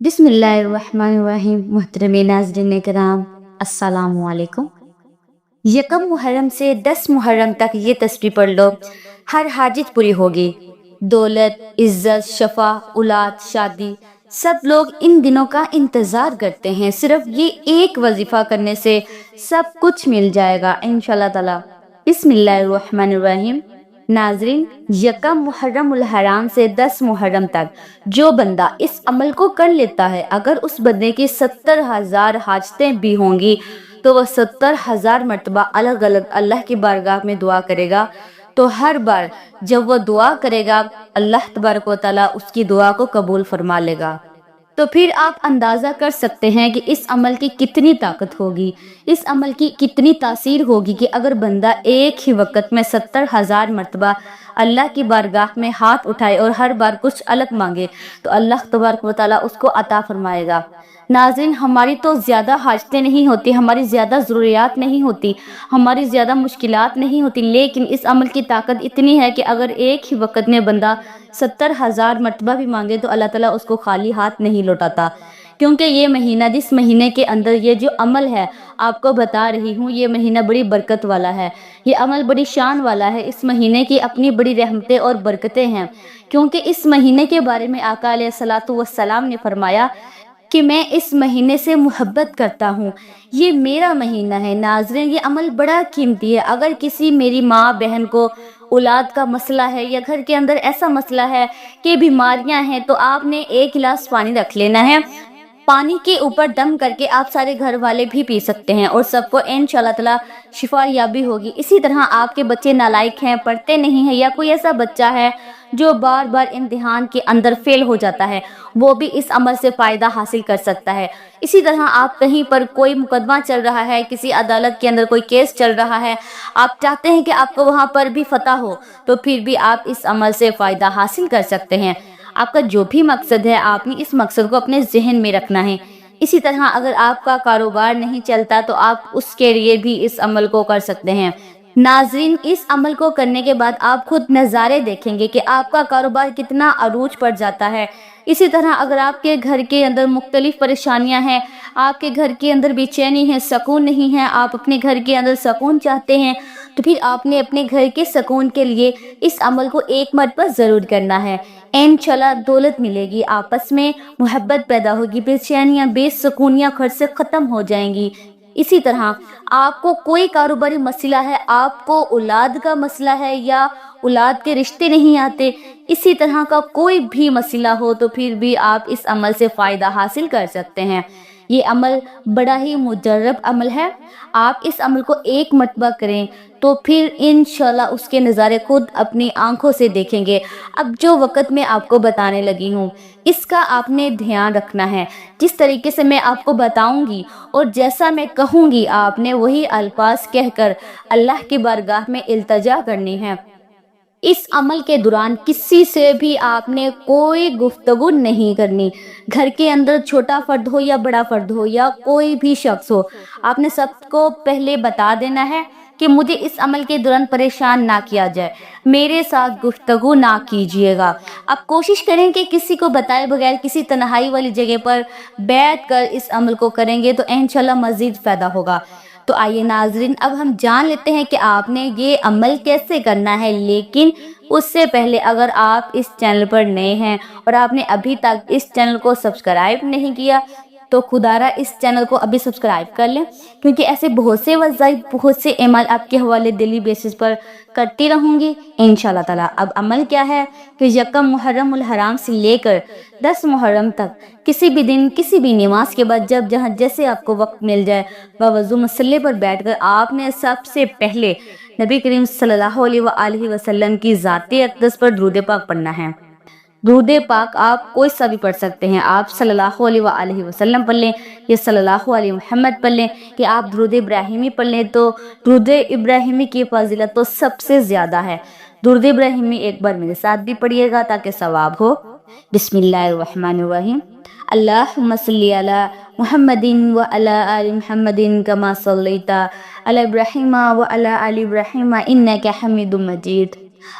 بسم اللہ الرحمن الرحیم۔ محترم ناظرین کرام، السلام علیکم۔ یکم محرم سے 10 محرم تک یہ تصویر پڑھ لو، ہر حاجت پوری ہوگی۔ دولت، عزت، شفا، اولاد، شادی، سب لوگ ان دنوں کا انتظار کرتے ہیں۔ صرف یہ ایک وظیفہ کرنے سے سب کچھ مل جائے گا انشاءاللہ تعالی۔ بسم اللہ الرحمن الرحیم۔ ناظرین، یکم محرم الحرام سے 10 محرم تک جو بندہ اس عمل کو کر لیتا ہے، اگر اس بندے کی 70,000 حاجتیں بھی ہوں گی تو وہ 70,000 مرتبہ الگ الگ اللہ کی بارگاہ میں دعا کرے گا، تو ہر بار جب وہ دعا کرے گا اللہ تبارک و تعالیٰ اس کی دعا کو قبول فرما لے گا۔ تو پھر آپ اندازہ کر سکتے ہیں کہ اس عمل کی کتنی طاقت ہوگی، اس عمل کی کتنی تاثیر ہوگی کہ اگر بندہ ایک ہی وقت میں 70,000 مرتبہ اللہ کی بارگاہ میں ہاتھ اٹھائے اور ہر بار کچھ الگ مانگے تو اللہ تبارک و تعالیٰ اس کو عطا فرمائے گا۔ ناظرین، ہماری تو زیادہ حاجتیں نہیں ہوتی، ہماری زیادہ ضروریات نہیں ہوتی، ہماری زیادہ مشکلات نہیں ہوتی، لیکن اس عمل کی طاقت اتنی ہے کہ اگر ایک ہی وقت میں بندہ 70,000 مرتبہ بھی مانگے تو اللہ تعالیٰ اس کو خالی ہاتھ نہیں لوٹاتا۔ کیونکہ یہ مہینہ، جس مہینے کے اندر یہ جو عمل ہے آپ کو بتا رہی ہوں، یہ مہینہ بڑی برکت والا ہے، یہ عمل بڑی شان والا ہے۔ اس مہینے کی اپنی بڑی رحمتیں اور برکتیں ہیں، کیونکہ اس مہینے کے بارے میں آقا علیہ الصلوۃ والسلام نے فرمایا کہ میں اس مہینے سے محبت کرتا ہوں، یہ میرا مہینہ ہے۔ ناظرین، یہ عمل بڑا قیمتی ہے۔ اگر کسی میری ماں بہن کو اولاد کا مسئلہ ہے یا گھر کے اندر ایسا مسئلہ ہے کہ بیماریاں ہیں، تو آپ نے ایک گلاس پانی رکھ لینا ہے، پانی کے اوپر دم کر کے آپ سارے گھر والے بھی پی سکتے ہیں اور سب کو انشاءاللہ تعالی شفا یابی ہوگی۔ اسی طرح آپ کے بچے نالائق ہیں، پڑھتے نہیں ہیں، یا کوئی ایسا بچہ ہے جو بار بار امتحان کے اندر فیل ہو جاتا ہے، وہ بھی اس عمل سے فائدہ حاصل کر سکتا ہے۔ اسی طرح آپ کہیں پر کوئی مقدمہ چل رہا ہے، کسی عدالت کے اندر کوئی کیس چل رہا ہے، آپ چاہتے ہیں کہ آپ کو وہاں پر بھی فتح ہو، تو پھر بھی آپ اس عمل سے فائدہ حاصل کر سکتے ہیں۔ آپ کا جو بھی مقصد ہے، آپ نے اس مقصد کو اپنے ذہن میں رکھنا ہے۔ اسی طرح اگر آپ کا کاروبار نہیں چلتا تو آپ اس کے لیے بھی اس عمل کو کر سکتے ہیں۔ ناظرین، اس عمل کو کرنے کے بعد آپ خود نظارے دیکھیں گے کہ آپ کا کاروبار کتنا عروج پر جاتا ہے۔ اسی طرح اگر آپ کے گھر کے اندر مختلف پریشانیاں ہیں، آپ کے گھر کے اندر بے چینی ہے، سکون نہیں ہے، آپ اپنے گھر کے اندر سکون چاہتے ہیں، تو پھر آپ نے اپنے گھر کے سکون کے لیے اس عمل کو ایک مرتبہ ضرور کرنا ہے۔ انشاءاللہ دولت ملے گی، آپس میں محبت پیدا ہوگی، بے چینیاں، بے سکونیاں گھر سے ختم ہو جائیں گی۔ اسی طرح آپ کو کوئی کاروباری مسئلہ ہے، آپ کو اولاد کا مسئلہ ہے یا اولاد کے رشتے نہیں آتے، اسی طرح کا کوئی بھی مسئلہ ہو تو پھر بھی آپ اس عمل سے فائدہ حاصل کر سکتے ہیں۔ یہ عمل بڑا ہی مجرب عمل ہے۔ آپ اس عمل کو ایک مرتبہ کریں تو پھر انشاءاللہ اس کے نظارے خود اپنی آنکھوں سے دیکھیں گے۔ اب جو وقت میں آپ کو بتانے لگی ہوں، اس کا آپ نے دھیان رکھنا ہے۔ جس طریقے سے میں آپ کو بتاؤں گی اور جیسا میں کہوں گی، آپ نے وہی الفاظ کہہ کر اللہ کی بارگاہ میں التجا کرنی ہے۔ اس عمل کے دوران کسی سے بھی آپ نے کوئی گفتگو نہیں کرنی۔ گھر کے اندر چھوٹا فرد ہو یا بڑا فرد ہو یا کوئی بھی شخص ہو، آپ نے سب کو پہلے بتا دینا ہے کہ مجھے اس عمل کے دوران پریشان نہ کیا جائے، میرے ساتھ گفتگو نہ کیجیے گا۔ آپ کوشش کریں کہ کسی کو بتائے بغیر کسی تنہائی والی جگہ پر بیٹھ کر اس عمل کو کریں گے تو انشاءاللہ مزید فائدہ ہوگا۔ تو آئیے ناظرین، اب ہم جان لیتے ہیں کہ آپ نے یہ عمل کیسے کرنا ہے، لیکن اس سے پہلے اگر آپ اس چینل پر نئے ہیں اور آپ نے ابھی تک اس چینل کو سبسکرائب نہیں کیا تو خدارہ اس چینل کو ابھی سبسکرائب کر لیں، کیونکہ ایسے بہت سے وظائف، بہت سے اعمال آپ کے حوالے ڈیلی بیسس پر کرتی رہوں گی انشاءاللہ تعالیٰ۔ اب عمل کیا ہے کہ یکم محرم الحرام سے لے کر 10 محرم تک کسی بھی دن، کسی بھی نماز کے بعد جب جہاں جیسے آپ کو وقت مل جائے، باوضو مسلح پر بیٹھ کر آپ نے سب سے پہلے نبی کریم صلی اللہ علیہ وآلہ وسلم کی ذات اقدس پر درود پاک پڑھنا ہے۔ درود پاک آپ کوئی سا بھی پڑھ سکتے ہیں، آپ صلی اللہ علیہ وآلہ وسلم پڑھ لیں یا صلی اللہ علیہ محمد پڑھ لیں، کہ آپ درود ابراہیمی پڑھ لیں تو درود ابراہیمی کی فضیلت تو سب سے زیادہ ہے۔ درود ابراہیمی ایک بار میرے ساتھ بھی پڑھیے گا تاکہ ثواب ہو۔ بسم اللہ الرحمن الرحیم۔ اللہم صلی علی محمد وعلی آل محمد کما صلیت علی ابراہیم وعلی آل ابراہیم انک حمید مجید۔